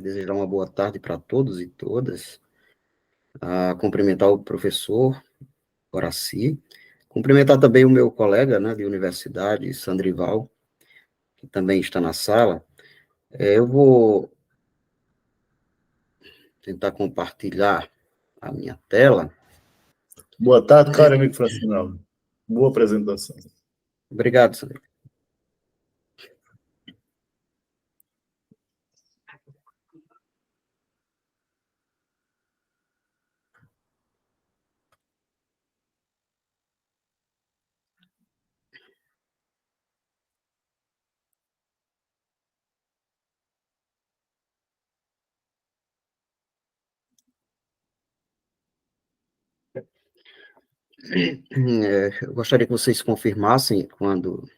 desejar uma boa tarde para todos e todas, cumprimentar o professor Horaci, cumprimentar também o meu colega, né, de universidade, Sandrival, que também está na sala. Eu vou tentar compartilhar a minha tela. Boa tarde, caro amigo Francinaldo. Boa apresentação. Obrigado, Sandrival. Eu gostaria que vocês confirmassem quando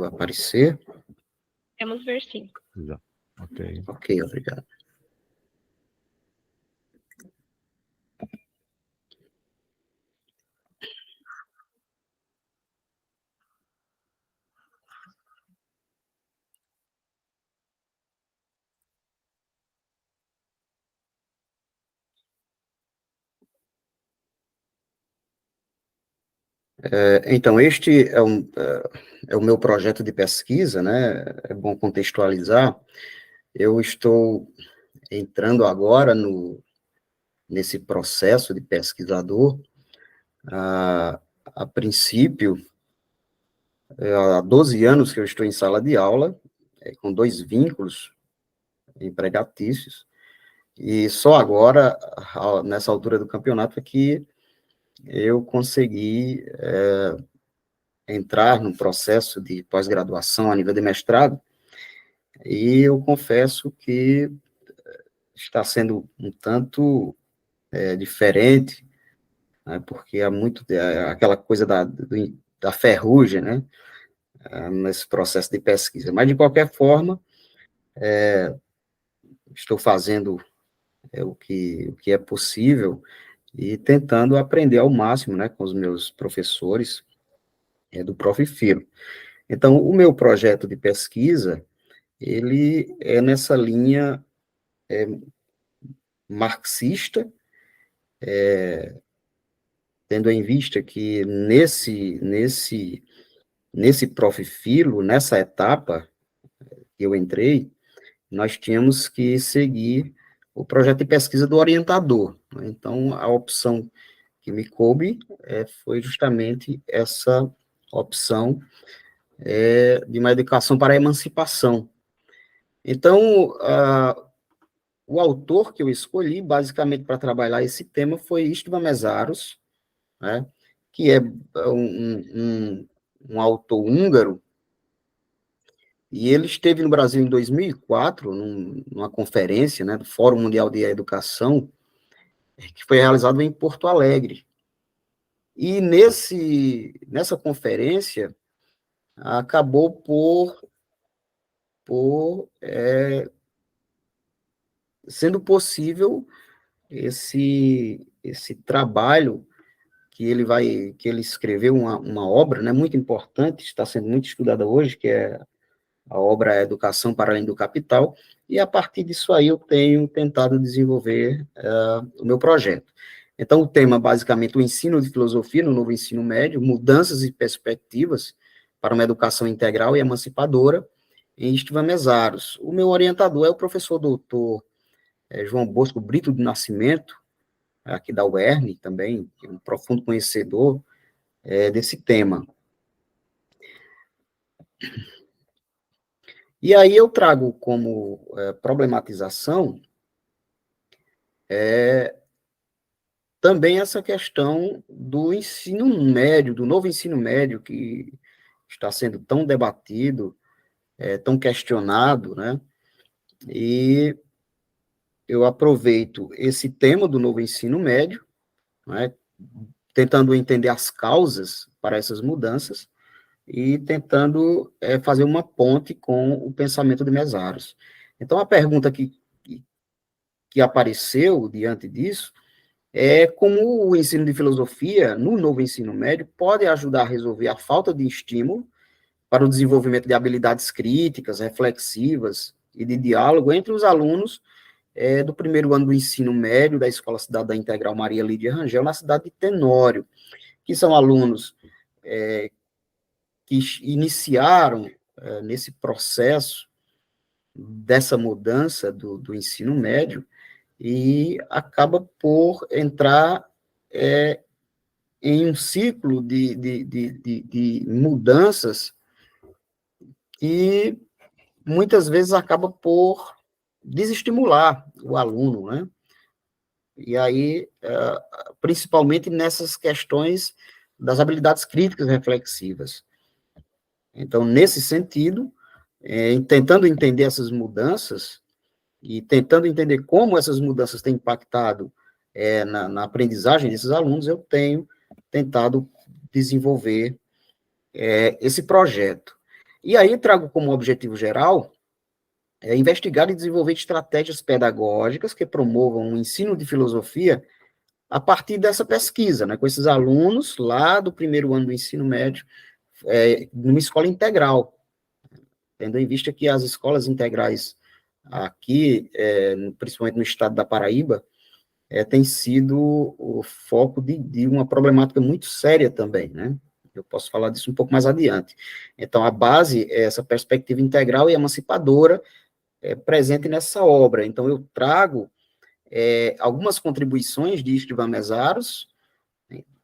aparecer. Vamos ver sim. Já. Ok. Ok, obrigado. Então, este é o meu projeto de pesquisa, né? É bom contextualizar. Eu estou entrando agora nesse processo de pesquisador. A princípio, há 12 anos que eu estou em sala de aula, com 2 vínculos empregatícios, e só agora, nessa altura do campeonato, é que eu consegui entrar no processo de pós-graduação a nível de mestrado, e eu confesso que está sendo um tanto diferente, né, porque há muito aquela coisa da ferrugem, né, nesse processo de pesquisa. Mas, de qualquer forma, estou fazendo o que é possível e tentando aprender ao máximo, né, com os meus professores do Prof. Filo. Então, o meu projeto de pesquisa, ele é nessa linha marxista, tendo em vista que nesse Prof. Filo, nessa etapa que eu entrei, nós tínhamos que seguir o projeto de pesquisa do orientador, né? Então, a opção que me coube foi justamente essa opção de uma educação para a emancipação. Então, o autor que eu escolhi, basicamente, para trabalhar esse tema foi István Mészáros, né, que é um autor húngaro, e ele esteve no Brasil em 2004, numa conferência, né, do Fórum Mundial de Educação, que foi realizado em Porto Alegre. E nessa conferência, acabou sendo possível esse trabalho que ele escreveu uma obra, né, muito importante, está sendo muito estudada hoje, que é a obra Educação para Além do Capital, e a partir disso aí eu tenho tentado desenvolver o meu projeto. Então, o tema, basicamente, o ensino de filosofia no novo ensino médio, mudanças e perspectivas para uma educação integral e emancipadora, em István Mészáros. O meu orientador é o professor doutor João Bosco Brito do Nascimento, aqui da UERN também, que é um profundo conhecedor desse tema. E aí eu trago como problematização também essa questão do ensino médio, do novo ensino médio, que está sendo tão debatido, tão questionado, né? E eu aproveito esse tema do novo ensino médio, né, tentando entender as causas para essas mudanças e tentando fazer uma ponte com o pensamento de Mészáros. Então, a pergunta que apareceu diante disso é como o ensino de filosofia, no novo ensino médio, pode ajudar a resolver a falta de estímulo para o desenvolvimento de habilidades críticas, reflexivas e de diálogo entre os alunos do primeiro ano do ensino médio da Escola Cidadã Integral Maria Lídia Rangel, na cidade de Tenório, que são alunos que iniciaram nesse processo dessa mudança do ensino médio e acaba por entrar em um ciclo de mudanças que muitas vezes acaba por desestimular o aluno, né? E aí, principalmente nessas questões das habilidades críticas reflexivas. Então, nesse sentido, tentando entender essas mudanças e tentando entender como essas mudanças têm impactado na aprendizagem desses alunos, eu tenho tentado desenvolver esse projeto. E aí trago como objetivo geral investigar e desenvolver estratégias pedagógicas que promovam o ensino de filosofia a partir dessa pesquisa, né, com esses alunos lá do primeiro ano do ensino médio, numa escola integral, tendo em vista que as escolas integrais aqui, principalmente no estado da Paraíba, tem sido o foco de uma problemática muito séria também, né? Eu posso falar disso um pouco mais adiante. Então, a base é essa perspectiva integral e emancipadora presente nessa obra. Então, eu trago algumas contribuições de Istvan Mesaros,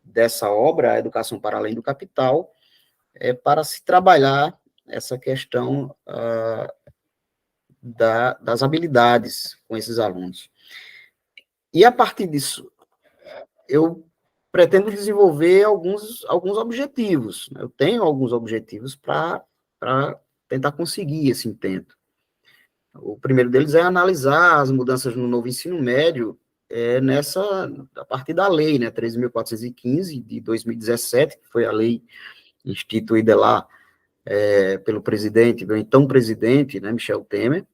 dessa obra, A Educação para Além do Capital, para se trabalhar essa questão das habilidades com esses alunos. E, a partir disso, eu pretendo desenvolver alguns objetivos. Eu tenho alguns objetivos para tentar conseguir esse intento. O primeiro deles é analisar as mudanças no novo ensino médio a partir da lei, né, 13.415, de 2017, que foi a lei instituída lá pelo então presidente, né, Michel Temer,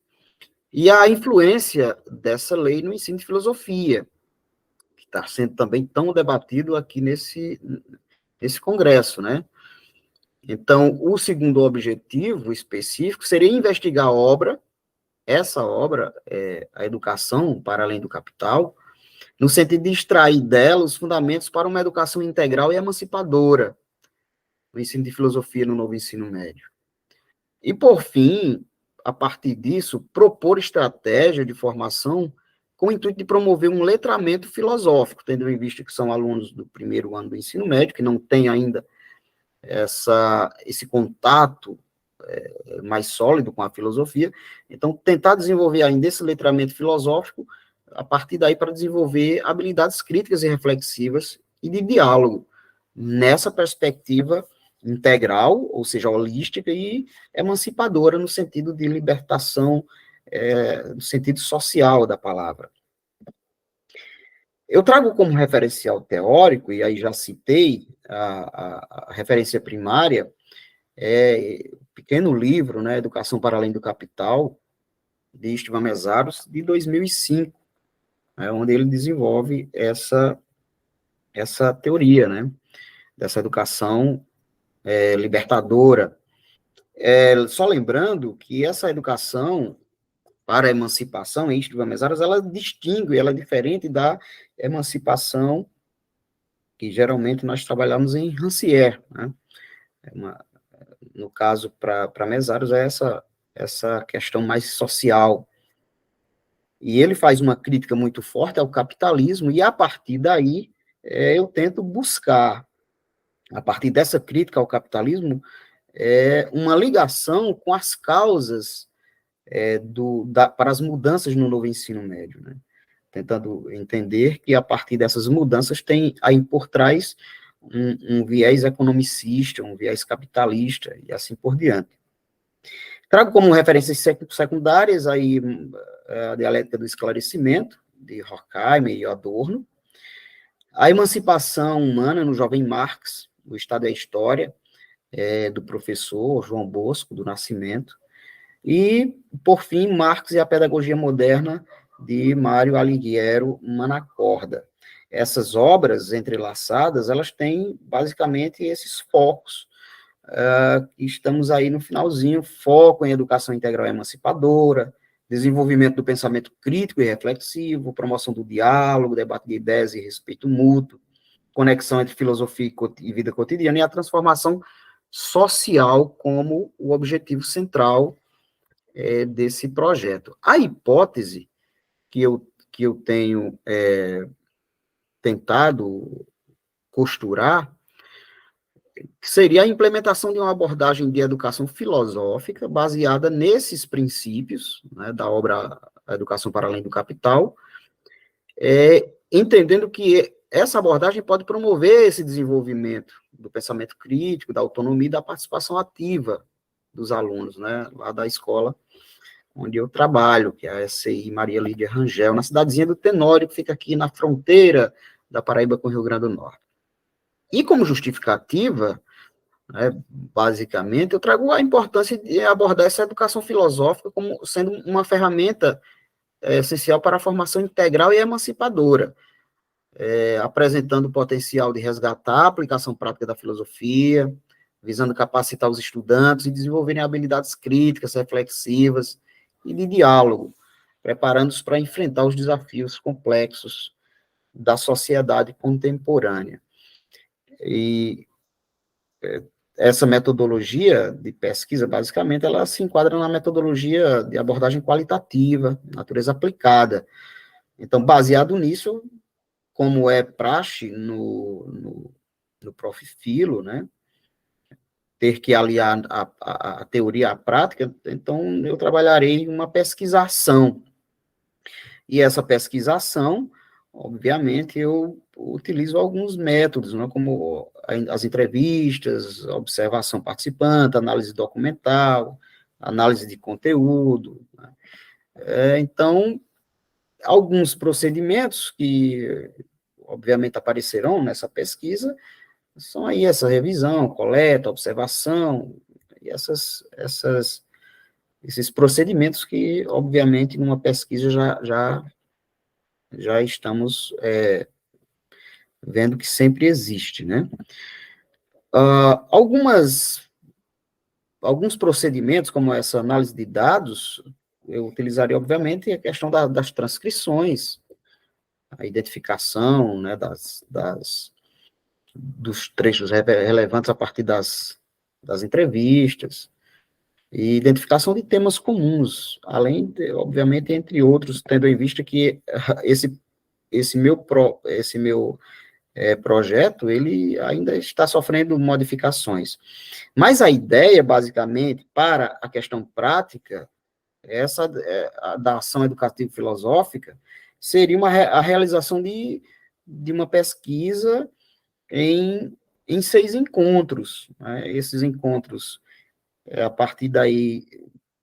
e a influência dessa lei no ensino de filosofia, que está sendo também tão debatido aqui nesse congresso, né? Então, o segundo objetivo específico seria investigar essa obra, A Educação para Além do Capital, no sentido de extrair dela os fundamentos para uma educação integral e emancipadora, no ensino de filosofia no novo ensino médio. E, por fim, a partir disso, propor estratégia de formação com o intuito de promover um letramento filosófico, tendo em vista que são alunos do primeiro ano do ensino médio, que não têm ainda esse contato mais sólido com a filosofia. Então, tentar desenvolver ainda esse letramento filosófico, a partir daí para desenvolver habilidades críticas e reflexivas e de diálogo, nessa perspectiva integral, ou seja, holística e emancipadora, no sentido de libertação, no sentido social da palavra. Eu trago como referencial teórico, e aí já citei a referência primária, pequeno livro, né, Educação para Além do Capital, de Istvan Mesaros, de 2005, onde ele desenvolve essa teoria, né, dessa educação libertadora. Só lembrando que essa educação para a emancipação, em Istvan Mesaros, ela distingue, ela é diferente da emancipação que geralmente nós trabalhamos em Rancière, né? No caso, para Mesaros, é essa questão mais social. E ele faz uma crítica muito forte ao capitalismo, e a partir daí eu tento buscar, a partir dessa crítica ao capitalismo, uma ligação com as causas para as mudanças no novo ensino médio, né? Tentando entender que a partir dessas mudanças tem aí por trás um viés economicista, um viés capitalista, e assim por diante. Trago como referências secundárias aí a dialética do esclarecimento, de Horkheimer e Adorno, a emancipação humana no jovem Marx, o Estado e a História, do professor João Bosco, do Nascimento, e, por fim, Marx e a Pedagogia Moderna, de Mário Alighiero Manacorda. Essas obras entrelaçadas, elas têm basicamente esses focos. Estamos aí no finalzinho, foco em educação integral e emancipadora, desenvolvimento do pensamento crítico e reflexivo, promoção do diálogo, debate de ideias e respeito mútuo, conexão entre filosofia e vida cotidiana, e a transformação social como o objetivo central desse projeto. A hipótese que eu tenho tentado costurar seria a implementação de uma abordagem de educação filosófica baseada nesses princípios, né, da obra A Educação para Além do Capital, entendendo que essa abordagem pode promover esse desenvolvimento do pensamento crítico, da autonomia e da participação ativa dos alunos, né, lá da escola onde eu trabalho, que é a SCI Maria Lídia Rangel, na cidadezinha do Tenório, que fica aqui na fronteira da Paraíba com o Rio Grande do Norte. E como justificativa, né, basicamente, eu trago a importância de abordar essa educação filosófica como sendo uma ferramenta essencial para a formação integral e emancipadora, apresentando o potencial de resgatar a aplicação prática da filosofia, visando capacitar os estudantes e desenvolverem habilidades críticas, reflexivas e de diálogo, preparando-os para enfrentar os desafios complexos da sociedade contemporânea. E essa metodologia de pesquisa, basicamente, ela se enquadra na metodologia de abordagem qualitativa, natureza aplicada. Então, baseado nisso, como é praxe no Prof. Filo, né, ter que aliar a teoria à prática, então eu trabalharei uma pesquisação. E essa pesquisação, obviamente, eu utilizo alguns métodos, né, como as entrevistas, observação participante, análise documental, análise de conteúdo. Né. Então, alguns procedimentos que, obviamente, aparecerão nessa pesquisa, são aí essa revisão, coleta, observação, e esses procedimentos que, obviamente, numa pesquisa já estamos vendo que sempre existe, né? Alguns procedimentos, como essa análise de dados, eu utilizaria, obviamente, a questão das transcrições, a identificação, né, dos trechos relevantes a partir das entrevistas, e identificação de temas comuns, além, obviamente, entre outros, tendo em vista que esse meu projeto, ele ainda está sofrendo modificações. Mas a ideia, basicamente, para a questão prática, da ação educativa filosófica, seria a realização de uma pesquisa em 6 encontros. Né? Esses encontros, a partir daí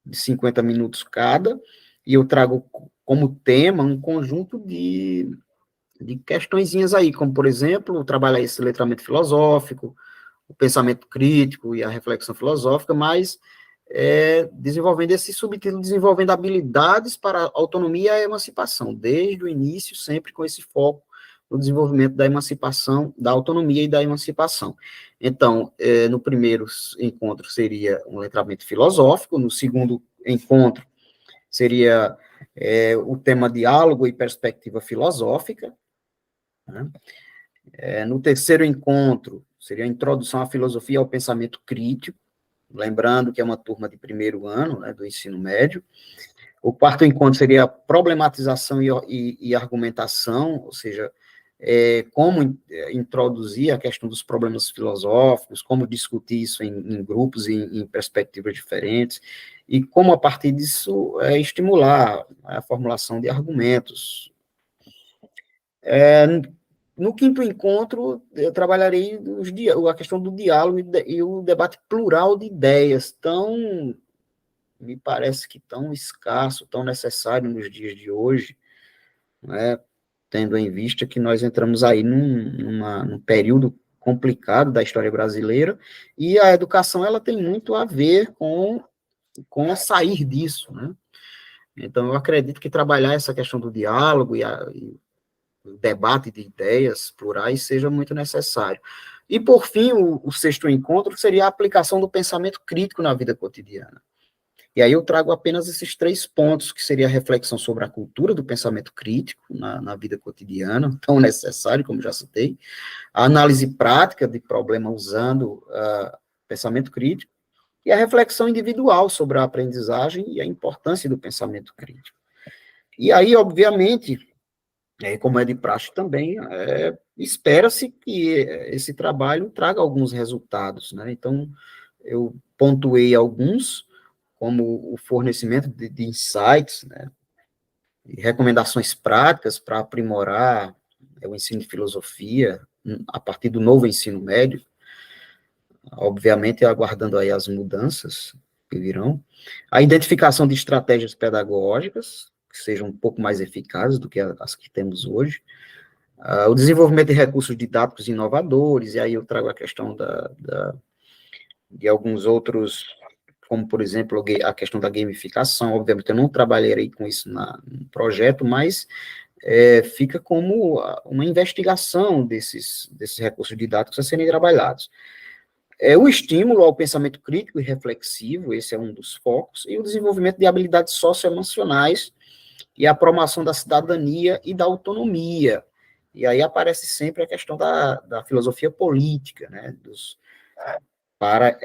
de 50 minutos cada, e eu trago como tema um conjunto de questõezinhas aí, como, por exemplo, trabalhar esse letramento filosófico, o pensamento crítico e a reflexão filosófica, mas desenvolvendo esse subtítulo, desenvolvendo habilidades para a autonomia e a emancipação, desde o início, sempre com esse foco no desenvolvimento da emancipação, da autonomia e da emancipação. Então, no primeiro encontro seria um letramento filosófico, no segundo encontro seria o tema diálogo e perspectiva filosófica, né? No terceiro encontro seria a introdução à filosofia e ao pensamento crítico, lembrando que é uma turma de primeiro ano, né, do ensino médio. O quarto encontro seria a problematização e argumentação, ou seja, como introduzir a questão dos problemas filosóficos, como discutir isso em grupos e em perspectivas diferentes, e como, a partir disso, estimular a formulação de argumentos. No quinto encontro, eu trabalharei a questão do diálogo e o debate plural de ideias, me parece que tão escasso, tão necessário nos dias de hoje, né, tendo em vista que nós entramos aí num período complicado da história brasileira, e a educação ela tem muito a ver com sair disso, né? Então, eu acredito que trabalhar essa questão do diálogo e o debate de ideias plurais seja muito necessário. E, por fim, o sexto encontro seria a aplicação do pensamento crítico na vida cotidiana. E aí eu trago apenas esses 3 pontos, que seria a reflexão sobre a cultura do pensamento crítico na vida cotidiana, tão necessário, como já citei, a análise prática de problema usando pensamento crítico, e a reflexão individual sobre a aprendizagem e a importância do pensamento crítico. E aí, obviamente, como é de praxe também, espera-se que esse trabalho traga alguns resultados, né? Então, eu pontuei alguns, como o fornecimento de insights, né? E recomendações práticas para aprimorar o ensino de filosofia a partir do novo ensino médio, obviamente aguardando aí as mudanças que virão, a identificação de estratégias pedagógicas, que sejam um pouco mais eficazes do que as que temos hoje, o desenvolvimento de recursos didáticos inovadores, e aí eu trago a questão de alguns outros, como, por exemplo, a questão da gamificação. Obviamente eu não trabalharei com isso no projeto, mas fica como uma investigação desses recursos didáticos a serem trabalhados. O estímulo ao pensamento crítico e reflexivo, esse é um dos focos, e o desenvolvimento de habilidades socioemocionais e a promoção da cidadania e da autonomia. E aí aparece sempre a questão da filosofia política, né, para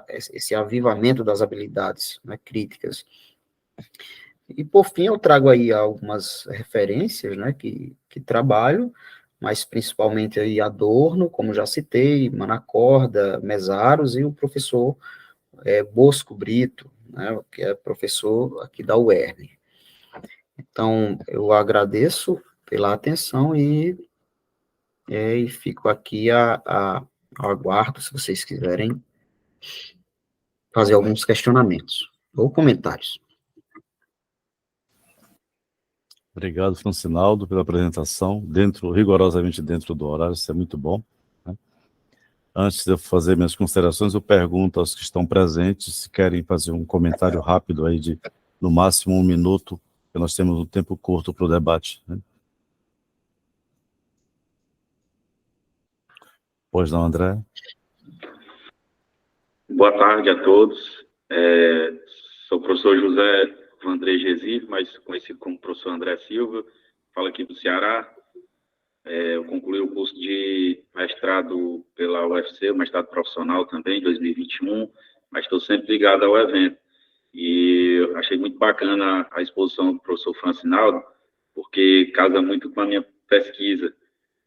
esse avivamento das habilidades, né, críticas. E, por fim, eu trago aí algumas referências, né, que trabalho, mas principalmente aí Adorno, como já citei, Manacorda, Mesaros e o professor Bosco Brito, né, que é professor aqui da UERN. Então, eu agradeço pela atenção e fico aqui ao aguardo, se vocês quiserem fazer alguns questionamentos ou comentários. Obrigado, Francinaldo, pela apresentação, rigorosamente dentro do horário, isso é muito bom, né? Antes de eu fazer minhas considerações, eu pergunto aos que estão presentes se querem fazer um comentário rápido aí de, no máximo, 1 minuto, porque nós temos um tempo curto para o debate, né? Pois não, André? Boa tarde a todos. Sou o professor José Vandré Gesi, mais conhecido como professor André Silva, falo aqui do Ceará. Eu concluí o curso de mestrado pela UFC, o mestrado profissional também, em 2021, mas estou sempre ligado ao evento. E eu achei muito bacana a exposição do professor Francinaldo, porque casa muito com a minha pesquisa.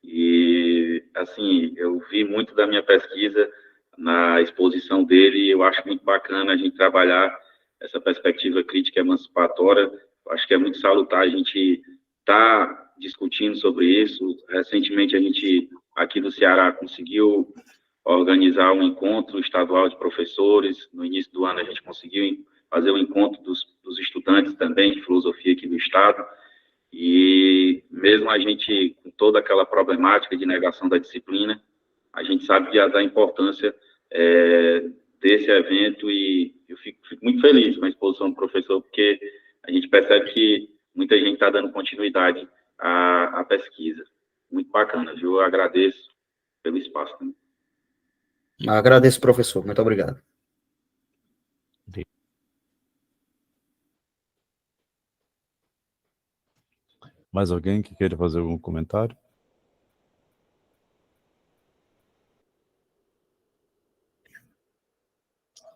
E, assim, eu vi muito da minha pesquisa na exposição dele, e eu acho muito bacana a gente trabalhar essa perspectiva crítica emancipatória. Acho que é muito salutar a gente estar discutindo sobre isso. Recentemente, a gente, aqui do Ceará, conseguiu organizar um encontro estadual de professores. No início do ano, a gente conseguiu fazer um encontro dos estudantes também de filosofia aqui do Estado. E mesmo a gente, com toda aquela problemática de negação da disciplina, a gente sabe da importância desse evento, e eu fico muito feliz com a exposição do professor, porque a gente percebe que muita gente está dando continuidade à pesquisa. Muito bacana, viu? Eu agradeço pelo espaço também. Agradeço, professor. Muito obrigado. Mais alguém que queira fazer algum comentário?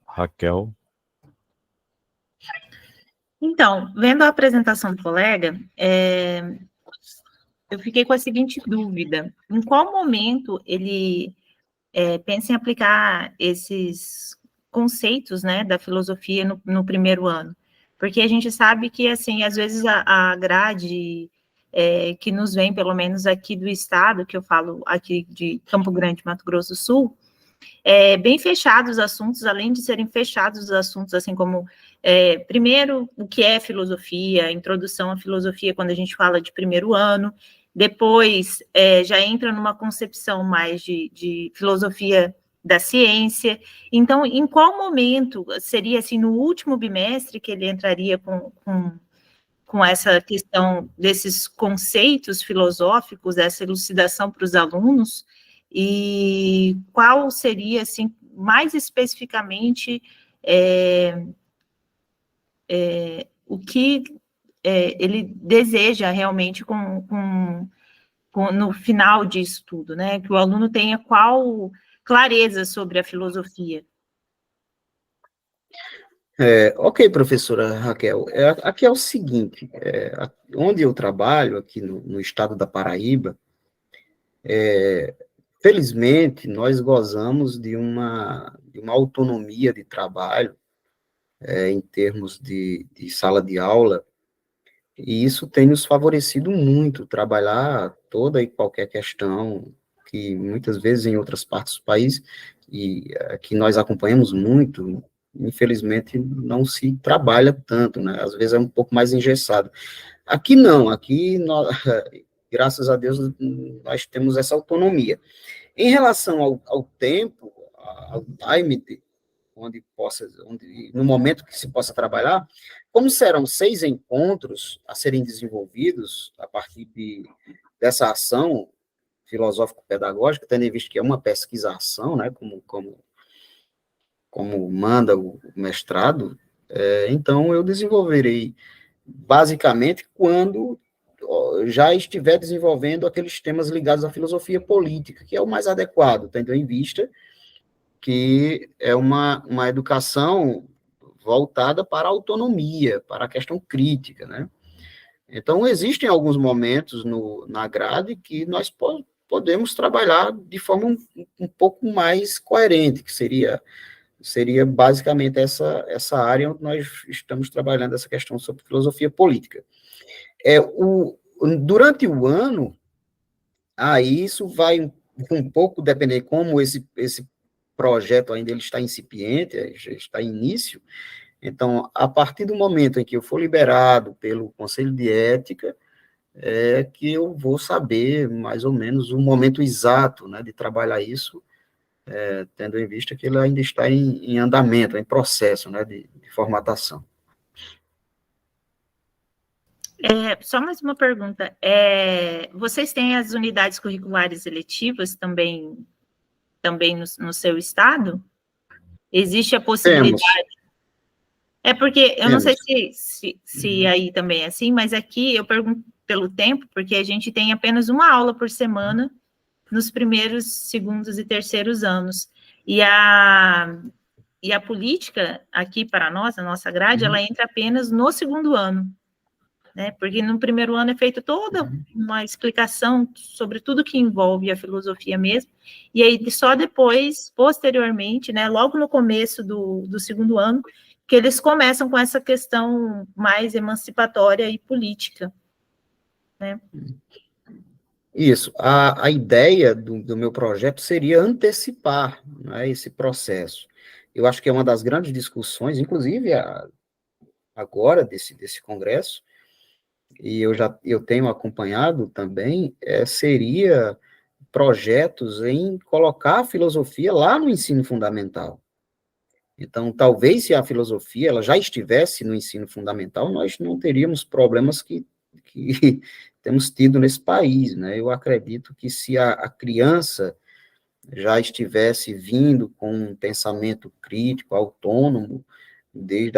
Raquel. Então, vendo a apresentação do colega, eu fiquei com a seguinte dúvida: em qual momento ele pensa em aplicar esses conceitos, né, da filosofia no primeiro ano? Porque a gente sabe que, assim, às vezes a grade que nos vem, pelo menos aqui do estado, que eu falo aqui de Campo Grande, Mato Grosso do Sul, bem fechados os assuntos, além de serem fechados os assuntos, assim como, primeiro, o que é filosofia, introdução à filosofia, quando a gente fala de primeiro ano, depois já entra numa concepção mais de filosofia da ciência. Então, em qual momento seria, assim, no último bimestre que ele entraria com essa questão desses conceitos filosóficos, essa elucidação para os alunos? E qual seria, assim, mais especificamente, o que ele deseja realmente no final disso tudo, né? Que o aluno tenha qual clareza sobre a filosofia. Ok, professora Raquel. Aqui é o seguinte, onde eu trabalho, aqui no estado da Paraíba, felizmente, nós gozamos de uma autonomia de trabalho, em termos de sala de aula, e isso tem nos favorecido muito, trabalhar toda e qualquer questão que muitas vezes em outras partes do país, e que nós acompanhamos muito, infelizmente não se trabalha tanto, né? Às vezes é um pouco mais engessado. Aqui não, aqui, graças a Deus, nós temos essa autonomia. Em relação ao tempo, ao time, no momento que se possa trabalhar, como serão 6 encontros a serem desenvolvidos a partir dessa ação filosófico-pedagógica, tendo em vista que é uma pesquisação, né, como manda o mestrado, então eu desenvolverei basicamente quando já estiver desenvolvendo aqueles temas ligados à filosofia política, que é o mais adequado, tendo em vista que é uma educação voltada para a autonomia, para a questão crítica, né? Então, existem alguns momentos na grade que nós podemos trabalhar de forma um pouco mais coerente, que seria basicamente essa área onde nós estamos trabalhando essa questão sobre filosofia política. Durante o ano, aí isso vai um pouco depender como esse projeto ainda ele está incipiente, está em início. Então, a partir do momento em que eu for liberado pelo Conselho de Ética, que eu vou saber mais ou menos o momento exato, né, de trabalhar isso, tendo em vista que ele ainda está em andamento, em processo, né, de formatação. Só mais uma pergunta. Vocês têm as unidades curriculares eletivas também no seu estado? Existe a possibilidade? Temos. Porque eu não sei se aí também é assim, mas aqui eu pergunto pelo tempo, porque a gente tem apenas uma aula por semana nos primeiros, segundos e terceiros anos. E a política, aqui para nós, a nossa grade, ela entra apenas no segundo ano, né? Porque no primeiro ano é feita toda uma explicação sobre tudo que envolve a filosofia mesmo, e aí só depois, posteriormente, né, logo no começo do segundo ano, que eles começam com essa questão mais emancipatória e política, né? Isso. A ideia do meu projeto seria antecipar, né, esse processo. Eu acho que é uma das grandes discussões, inclusive agora desse congresso, e eu tenho acompanhado também, seria projetos em colocar a filosofia lá no ensino fundamental. Então, talvez se a filosofia ela já estivesse no ensino fundamental, nós não teríamos problemas que temos tido nesse país, né? Eu acredito que se a criança já estivesse vindo com um pensamento crítico, autônomo, desde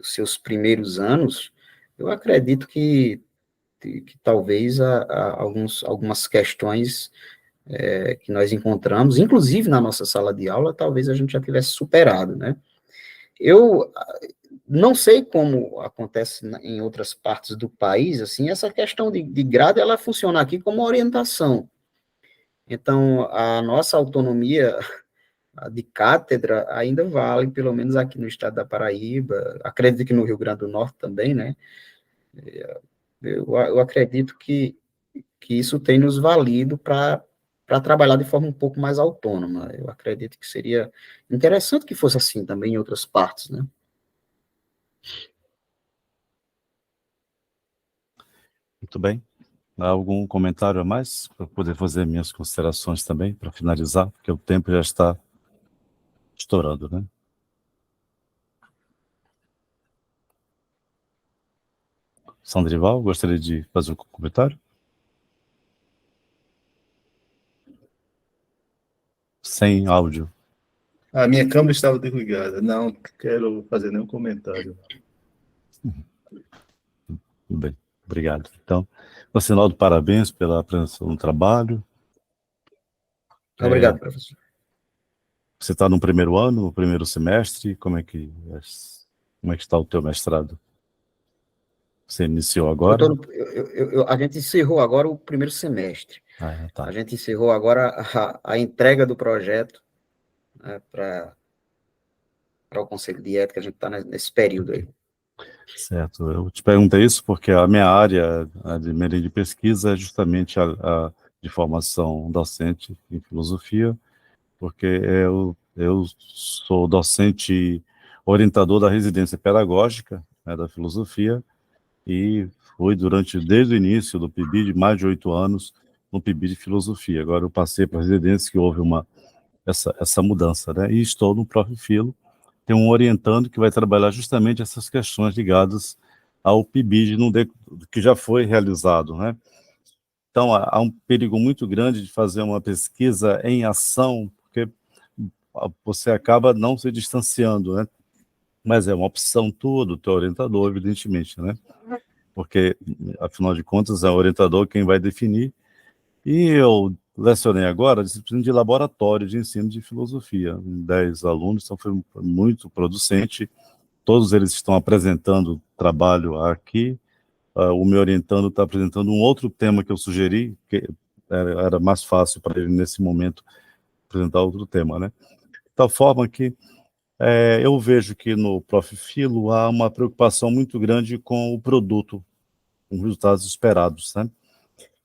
os seus primeiros anos, eu acredito que talvez algumas questões que nós encontramos, inclusive na nossa sala de aula, talvez a gente já tivesse superado, né? Eu não sei como acontece em outras partes do país, assim, essa questão de grade, ela funciona aqui como orientação. Então, a nossa autonomia de cátedra ainda vale, pelo menos aqui no estado da Paraíba, acredito que no Rio Grande do Norte também, né? Eu acredito que isso tem nos valido para trabalhar de forma um pouco mais autônoma. Eu acredito que seria interessante que fosse assim também em outras partes, né? Muito bem. Há algum comentário a mais para poder fazer minhas considerações também, para finalizar, porque o tempo já está estourando, né? Sandrival, gostaria de fazer um comentário? Sem áudio. A minha câmera estava desligada. Não quero fazer nenhum comentário. Tudo bem, obrigado. Então, Francinaldo, parabéns pela apresentação do trabalho. Obrigado, professor. Você está no primeiro ano, no primeiro semestre? Como é que está o teu mestrado? Você iniciou agora? A gente encerrou agora o primeiro semestre. Tá. A gente encerrou agora a entrega do projeto, né, para o Conselho de Ética. A gente está nesse período aí. Certo. Eu te perguntei isso porque a minha área de pesquisa é justamente a de formação docente em filosofia, porque eu sou docente orientador da residência pedagógica, né, da filosofia, e fui desde o início do PIBID, mais de 8 anos, no PIBID de filosofia. Agora eu passei para a residência, que houve essa mudança, né? E estou no Profilo, tem um orientando que vai trabalhar justamente essas questões ligadas ao PIBID que já foi realizado, né? Então, há um perigo muito grande de fazer uma pesquisa em ação, porque você acaba não se distanciando, né? Mas é uma opção tua, do teu orientador, evidentemente, né? Porque, afinal de contas, é o orientador quem vai definir. E eu lecionei agora a disciplina de laboratório de ensino de filosofia, 10 alunos, então foi muito producente. Todos eles estão apresentando trabalho aqui. O meu orientando está apresentando um outro tema que eu sugeri, que era mais fácil para ele, nesse momento, apresentar outro tema, né? De tal forma que eu vejo que no Profilo há uma preocupação muito grande com o produto, com os resultados esperados, né?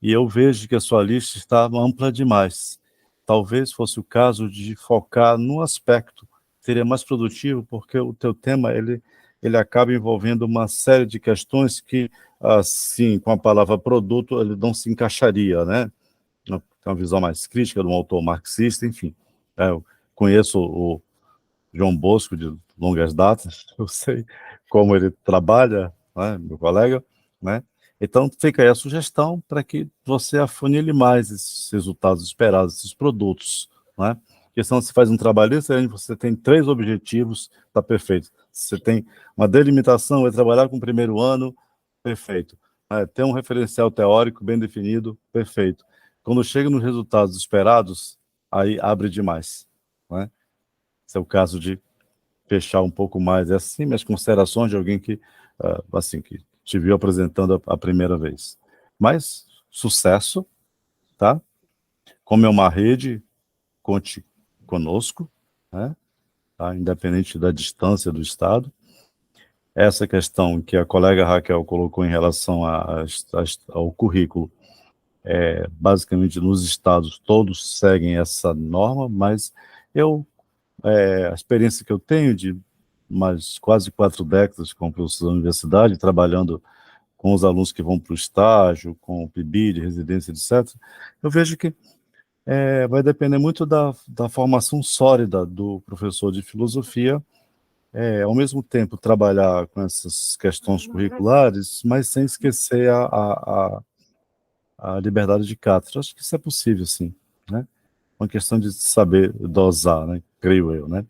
E eu vejo que a sua lista está ampla demais. Talvez fosse o caso de focar no aspecto, seria mais produtivo, porque o teu tema, ele acaba envolvendo uma série de questões que, assim, com a palavra produto, ele não se encaixaria, né? Tem uma visão mais crítica de um autor marxista, enfim. Eu conheço o João Bosco de longas datas, eu sei como ele trabalha, né, meu colega, né? Então, fica aí a sugestão para que você afunile mais esses resultados esperados, esses produtos, né? Porque senão você faz um trabalho excelente, você tem 3 objetivos, está perfeito. Você tem uma delimitação, vai trabalhar com o primeiro ano, perfeito. Tem um referencial teórico bem definido, perfeito. Quando chega nos resultados esperados, aí abre demais, né? Esse é o caso de fechar um pouco mais. Assim, minhas considerações de alguém que, assim, que te viu apresentando a primeira vez. Mas, sucesso, tá? Como é uma rede, conte conosco, né? Tá? Independente da distância do Estado. Essa questão que a colega Raquel colocou em relação ao currículo, basicamente nos estados todos seguem essa norma, mas a experiência que eu tenho de mais quase 4 décadas como professor da universidade, trabalhando com os alunos que vão para o estágio, com o PIBID, residência, etc., eu vejo que vai depender muito da formação sólida do professor de filosofia, ao mesmo tempo trabalhar com essas questões curriculares, mas sem esquecer a liberdade de cátedra. Acho que isso é possível, sim, né? Uma questão de saber dosar, né? Creio eu, né?